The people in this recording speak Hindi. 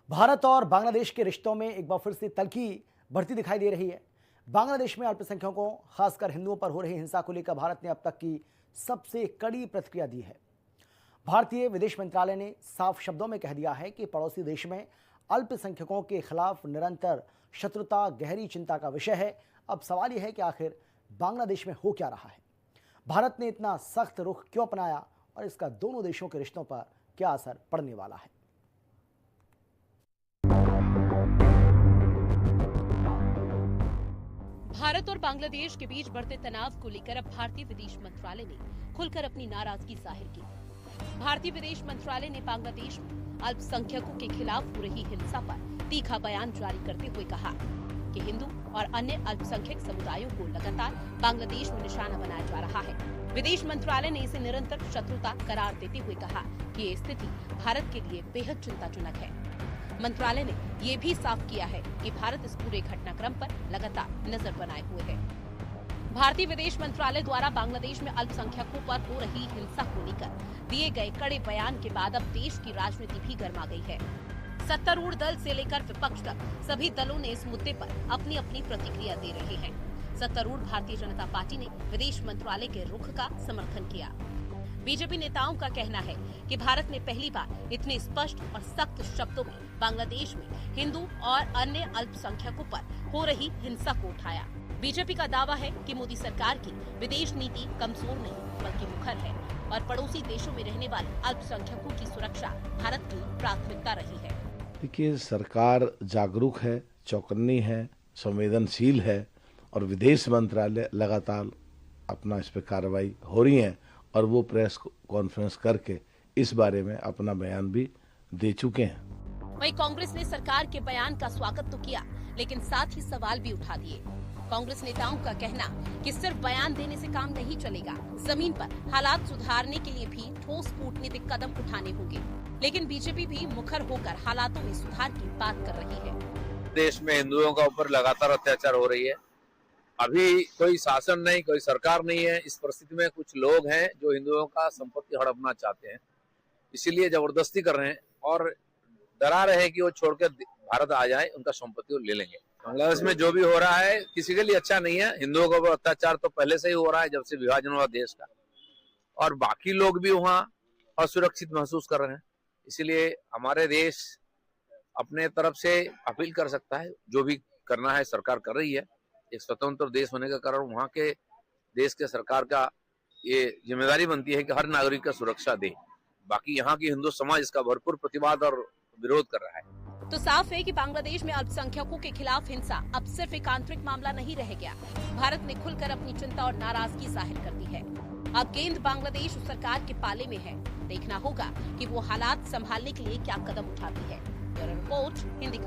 भारत और बांग्लादेश के रिश्तों में एक बार फिर से तल्खी बढ़ती दिखाई दे रही है। बांग्लादेश में अल्पसंख्यकों खासकर हिंदुओं पर हो रही हिंसा को लेकर भारत ने अब तक की सबसे कड़ी प्रतिक्रिया दी है। भारतीय विदेश मंत्रालय ने साफ शब्दों में कह दिया है कि पड़ोसी देश में अल्पसंख्यकों के खिलाफ निरंतर शत्रुता गहरी चिंता का विषय है। अब सवाल यह है कि आखिर बांग्लादेश में हो क्या रहा है, भारत ने इतना सख्त रुख क्यों अपनाया और इसका दोनों देशों के रिश्तों पर क्या असर पड़ने वाला है। भारत और बांग्लादेश के बीच बढ़ते तनाव को लेकर अब भारतीय विदेश मंत्रालय ने खुलकर अपनी नाराजगी जाहिर की। भारतीय विदेश मंत्रालय ने बांग्लादेश में अल्पसंख्यकों के खिलाफ हो रही हिंसा पर तीखा बयान जारी करते हुए कहा कि हिंदू और अन्य अल्पसंख्यक समुदायों को लगातार बांग्लादेश में निशाना बनाया जा रहा है। विदेश मंत्रालय ने इसे निरंतर शत्रुता करार देते हुए कहा कि ये स्थिति भारत के लिए बेहद चिंताजनक है। मंत्रालय ने ये भी साफ किया है कि भारत इस पूरे घटनाक्रम पर लगातार नजर बनाए हुए है। भारतीय विदेश मंत्रालय द्वारा बांग्लादेश में अल्पसंख्यकों पर हो रही हिंसा को लेकर दिए गए कड़े बयान के बाद अब देश की राजनीति भी गर्मा गई है। सत्तारूढ़ दल से लेकर विपक्ष तक सभी दलों ने इस मुद्दे पर अपनी अपनी प्रतिक्रिया दे रहे हैं। सत्तारूढ़ भारतीय जनता पार्टी ने विदेश मंत्रालय के रुख का समर्थन किया। बीजेपी नेताओं का कहना है कि भारत ने पहली बार इतने स्पष्ट और सख्त शब्दों में बांग्लादेश में हिंदू और अन्य अल्पसंख्यकों पर हो रही हिंसा को उठाया। बीजेपी का दावा है कि मोदी सरकार की विदेश नीति कमजोर नहीं बल्कि मुखर है और पड़ोसी देशों में रहने वाले अल्पसंख्यकों की सुरक्षा भारत की प्राथमिकता रही है। देखिए, सरकार जागरूक है, चौकन्नी है, संवेदनशील है और विदेश मंत्रालय लगातार अपना इस पर कार्रवाई हो रही है और वो प्रेस कॉन्फ्रेंस करके इस बारे में अपना बयान भी दे चुके हैं। वहीं कांग्रेस ने सरकार के बयान का स्वागत तो किया, लेकिन साथ ही सवाल भी उठा दिए। कांग्रेस नेताओं का कहना कि सिर्फ बयान देने से काम नहीं चलेगा, जमीन पर हालात सुधारने के लिए भी ठोस कूटनीतिक कदम उठाने होंगे। लेकिन बीजेपी भी मुखर होकर हालातों में सुधार की बात कर रही है। देश में हिंदुओं का ऊपर लगातार अत्याचार हो रही है। अभी कोई शासन नहीं, कोई सरकार नहीं है। इस परिस्थिति में कुछ लोग हैं जो हिंदुओं का संपत्ति हड़पना चाहते हैं, इसीलिए जबरदस्ती कर रहे हैं और डरा रहे हैं कि वो छोड़कर भारत आ जाए, उनका संपत्ति वो ले लेंगे। बांग्लादेश में जो भी हो रहा है किसी के लिए अच्छा नहीं है। हिंदुओं का अत्याचार तो पहले से ही हो रहा है, जब से विभाजन हुआ देश का, और बाकी लोग भी वहाँ असुरक्षित महसूस कर रहे हैं। इसीलिए हमारे देश अपने तरफ से अपील कर सकता है, जो भी करना है सरकार कर रही है। एक स्वतंत्र देश होने के कारण वहाँ के देश के सरकार का ये जिम्मेदारी बनती है कि हर नागरिक का सुरक्षा दे। बाकी यहाँ की हिंदू समाज इसका भरपूर प्रतिवाद और विरोध कर रहा है। तो साफ है कि बांग्लादेश में अल्पसंख्यकों के खिलाफ हिंसा अब सिर्फ एक आंतरिक मामला नहीं रह गया। भारत ने खुलकर अपनी चिंता और नाराजगी जाहिर कर दी है। अब गेंद बांग्लादेश सरकार के पाले में है। देखना होगा कि वो हालात संभालने के लिए क्या कदम उठाती है। ब्यूरो रिपोर्ट, हिंदी खबर।